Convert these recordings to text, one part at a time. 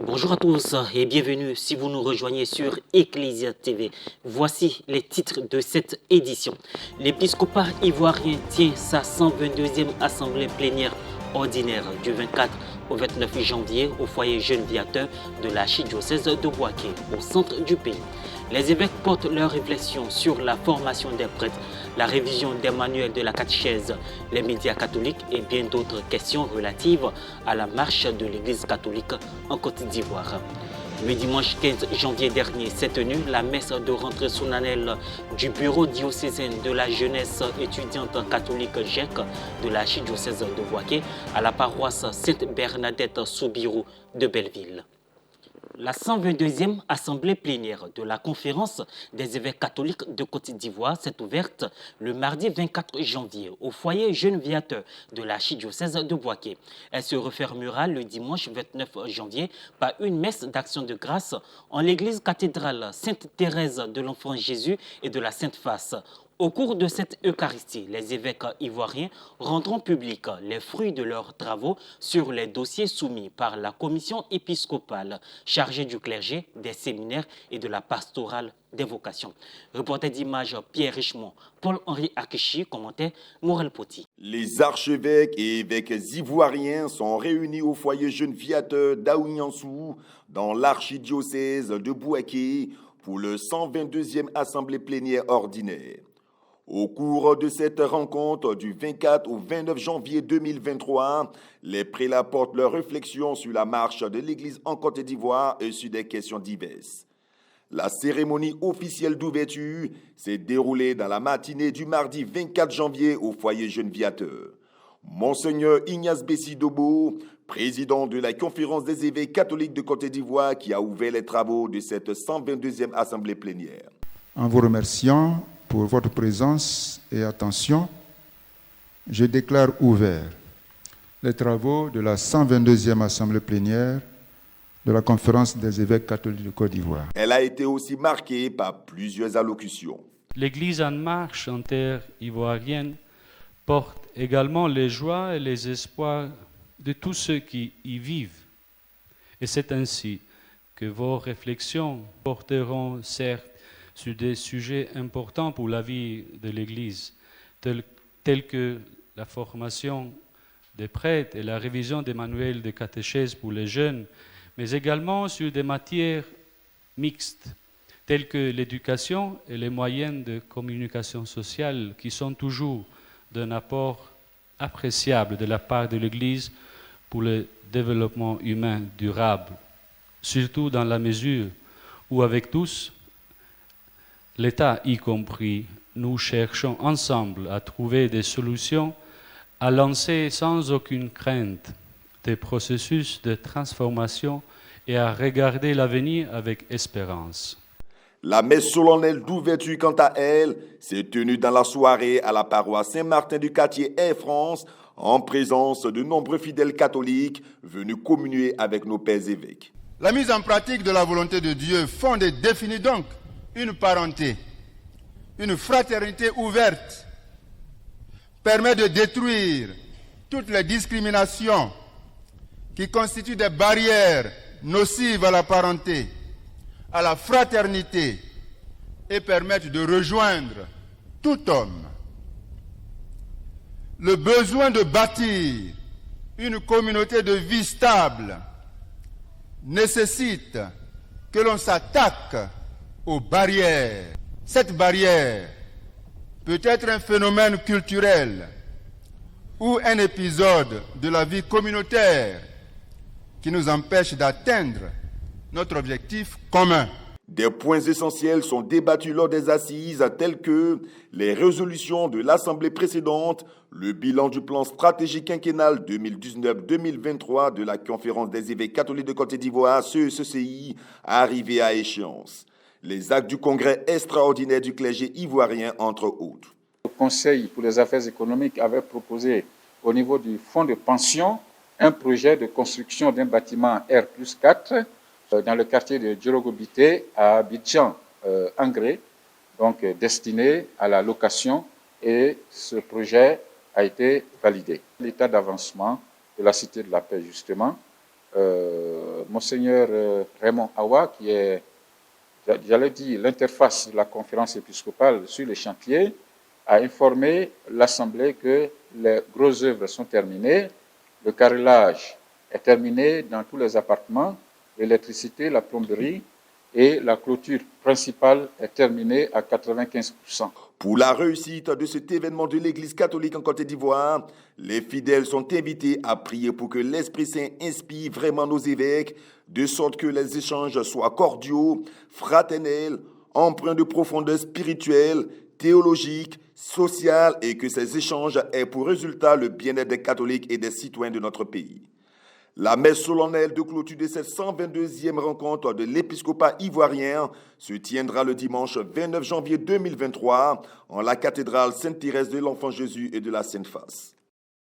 Bonjour à tous et bienvenue si vous nous rejoignez sur Ecclesia TV. Voici les titres de cette édition. L'épiscopat ivoirien tient sa 122e assemblée plénière ordinaire du 24 au 29 janvier au foyer Jeune Viateur de l'archidiocèse de Bouaké, au centre du pays. Les évêques portent leurs réflexions sur la formation des prêtres, la révision des manuels de la catéchèse, les médias catholiques et bien d'autres questions relatives à la marche de l'Église catholique en Côte d'Ivoire. Le dimanche 15 janvier dernier s'est tenue la messe de rentrée solennelle du bureau diocésain de la jeunesse étudiante catholique GEC de l'archidiocèse de Bouaké à la paroisse Sainte-Bernadette Soubirou de Belleville. La 122e assemblée plénière de la conférence des évêques catholiques de Côte d'Ivoire s'est ouverte le mardi 24 janvier au foyer Jeune Viateur de l'archidiocèse de Bouaké. Elle se refermera le dimanche 29 janvier par une messe d'action de grâce en l'église cathédrale Sainte-Thérèse de l'Enfant Jésus et de la Sainte Face. Au cours de cette Eucharistie, les évêques ivoiriens rendront public les fruits de leurs travaux sur les dossiers soumis par la commission épiscopale chargée du clergé, des séminaires et de la pastorale des vocations. Reporter d'image Pierre Richemont, Paul-Henri Akichi, commentaire Morel Poti. Les archevêques et évêques ivoiriens sont réunis au foyer Jeune Viateur d'Aougnansou dans l'archidiocèse de Bouaké pour le 122e assemblée plénière ordinaire. Au cours de cette rencontre du 24 au 29 janvier 2023, les prélats portent leurs réflexions sur la marche de l'Église en Côte d'Ivoire et sur des questions diverses. La cérémonie officielle d'ouverture s'est déroulée dans la matinée du mardi 24 janvier au foyer Jeune Viateur. Monseigneur Ignace Bessi-Dobo, président de la Conférence des évêques catholiques de Côte d'Ivoire, qui a ouvert les travaux de cette 122e assemblée plénière. En vous remerciant pour votre présence et attention, je déclare ouvert les travaux de la 122e assemblée plénière de la Conférence des évêques catholiques de Côte d'Ivoire. Elle a été aussi marquée par plusieurs allocutions. L'Église en marche en terre ivoirienne porte également les joies et les espoirs de tous ceux qui y vivent. Et c'est ainsi que vos réflexions porteront certes sur des sujets importants pour la vie de l'Église, tels que la formation des prêtres et la révision des manuels de catéchèse pour les jeunes, mais également sur des matières mixtes, telles que l'éducation et les moyens de communication sociale, qui sont toujours d'un apport appréciable de la part de l'Église pour le développement humain durable, surtout dans la mesure où, avec tous, l'État y compris, nous cherchons ensemble à trouver des solutions, à lancer sans aucune crainte des processus de transformation et à regarder l'avenir avec espérance. La messe solennelle d'ouverture, quant à elle, s'est tenue dans la soirée à la paroisse Saint-Martin du quartier Air France, en présence de nombreux fidèles catholiques venus communier avec nos pères évêques. La mise en pratique de la volonté de Dieu fonde et définit donc une parenté, une fraternité ouverte, permet de détruire toutes les discriminations qui constituent des barrières nocives à la parenté, à la fraternité, et permettent de rejoindre tout homme. Le besoin de bâtir une communauté de vie stable nécessite que l'on s'attaque aux barrières. Cette barrière peut être un phénomène culturel ou un épisode de la vie communautaire qui nous empêche d'atteindre notre objectif commun. Des points essentiels sont débattus lors des assises tels que les résolutions de l'Assemblée précédente, le bilan du plan stratégique quinquennal 2019-2023 de la Conférence des évêques catholiques de Côte d'Ivoire, CECI, arrivé à échéance, les actes du congrès extraordinaire du clergé ivoirien, entre autres. Le Conseil pour les affaires économiques avait proposé au niveau du fonds de pension un projet de construction d'un bâtiment R+4 dans le quartier de Djorogobité à Abidjan, Angré, donc destiné à la location, et ce projet a été validé. L'état d'avancement de la Cité de la Paix, justement, Monseigneur Raymond Awa, qui est, j'allais dire, l'interface de la conférence épiscopale sur les chantiers, a informé l'Assemblée que les grosses œuvres sont terminées, le carrelage est terminé dans tous les appartements, l'électricité, la plomberie et la clôture principale est terminée à 95%. Pour la réussite de cet événement de l'Église catholique en Côte d'Ivoire, les fidèles sont invités à prier pour que l'Esprit Saint inspire vraiment nos évêques, de sorte que les échanges soient cordiaux, fraternels, empreints de profondeur spirituelle, théologique, sociale, et que ces échanges aient pour résultat le bien-être des catholiques et des citoyens de notre pays. La messe solennelle de clôture de cette 122e rencontre de l'épiscopat ivoirien se tiendra le dimanche 29 janvier 2023 en la cathédrale Sainte-Thérèse de l'Enfant Jésus et de la Sainte-Face.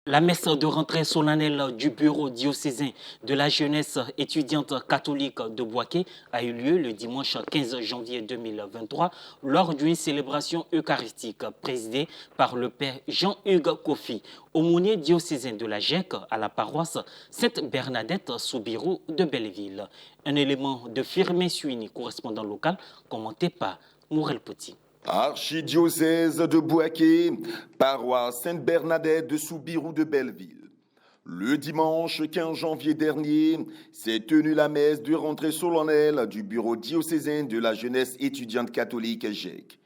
La messe de rentrée solennelle du bureau diocésain de la jeunesse étudiante catholique de Bouaké a eu lieu le dimanche 15 janvier 2023 lors d'une célébration eucharistique présidée par le père Jean-Hugues Kofi, aumônier diocésain de la GEC à la paroisse Sainte-Bernadette Soubirou de Belleville. Un élément de Firmin Suini, correspondant local, commenté par Mourel Petit. Archidiocèse de Bouaké, paroisse Sainte-Bernadette de Soubirou de Belleville. Le dimanche 15 janvier dernier, s'est tenue la messe de rentrée solennelle du bureau diocésain de la jeunesse étudiante catholique GEC.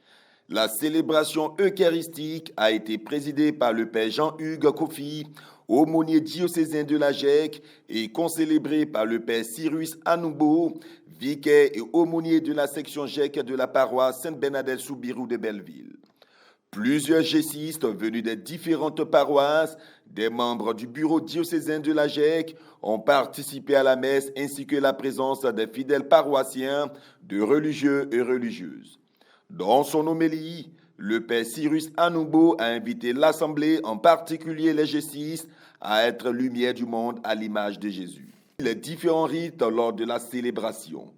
La célébration eucharistique a été présidée par le père Jean-Hugues Kofi, aumônier diocésain de la GEC, et concélébrée par le père Cyrus Anoubo, vicaire et aumônier de la section GEC de la paroisse Sainte-Bernadette Soubirou de Belleville. Plusieurs gécistes venus des différentes paroisses, des membres du bureau diocésain de la GEC, ont participé à la messe ainsi que la présence des fidèles paroissiens, de religieux et religieuses. Dans son homélie, le père Cyrus Anoubo a invité l'Assemblée, en particulier les gécistes, à être lumière du monde à l'image de Jésus. Les différents rites lors de la célébration.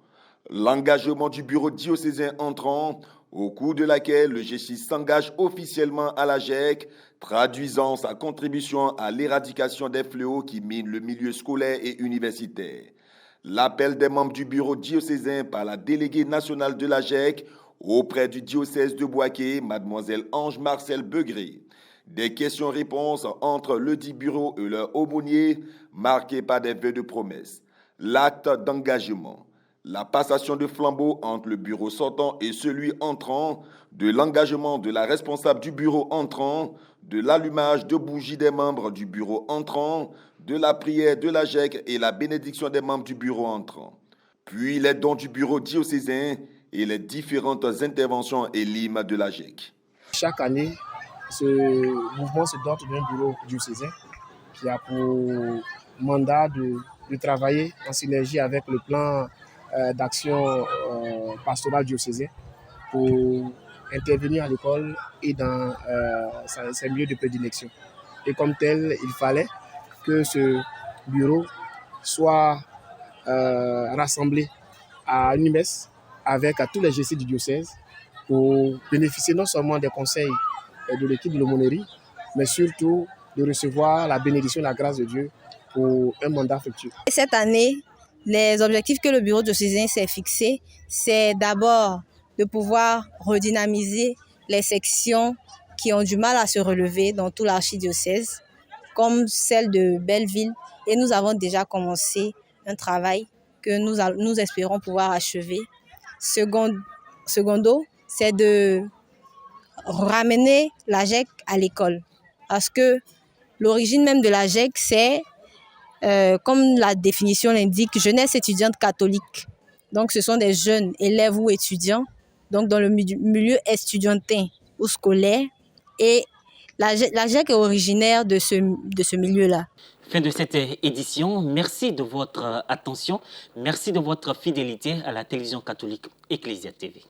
L'engagement du bureau diocésain entrant, au cours de laquelle le gésiste s'engage officiellement à la GEC, traduisant sa contribution à l'éradication des fléaux qui minent le milieu scolaire et universitaire. L'appel des membres du bureau diocésain par la déléguée nationale de la GEC auprès du diocèse de Bouaké, mademoiselle Ange-Marcel Begré. Des questions-réponses entre le dit bureau et leur aumônier, marqués par des vœux de promesse. L'acte d'engagement. La passation de flambeau entre le bureau sortant et celui entrant, de l'engagement de la responsable du bureau entrant, de l'allumage de bougies des membres du bureau entrant, de la prière de la GEC et la bénédiction des membres du bureau entrant. Puis les dons du bureau diocésain et les différentes interventions et l'hymne de la GEC. Chaque année, ce mouvement se dote d'un bureau diocésain qui a pour mandat de travailler en synergie avec le plan d'action pastorale diocésain pour intervenir à l'école et dans ses lieux de prédilection. Et comme tel, il fallait que ce bureau soit rassemblé à une messe avec tous les GC du diocèse pour bénéficier non seulement des conseils de l'équipe de l'aumônerie, mais surtout de recevoir la bénédiction, la grâce de Dieu pour un mandat fructueux. Cette année, les objectifs que le bureau diocésain s'est fixés, c'est d'abord de pouvoir redynamiser les sections qui ont du mal à se relever dans tout l'archidiocèse, comme celle de Belleville. Et nous avons déjà commencé un travail que nous espérons pouvoir achever. Secondo, c'est de ramener la GEC à l'école. Parce que l'origine même de la GEC, c'est, comme la définition l'indique, jeunesse étudiante catholique. Donc, ce sont des jeunes élèves ou étudiants, donc dans le milieu estudiantin ou scolaire. Et la GEC est originaire de ce milieu-là. Fin de cette édition. Merci de votre attention. Merci de votre fidélité à la télévision catholique Ecclesia TV.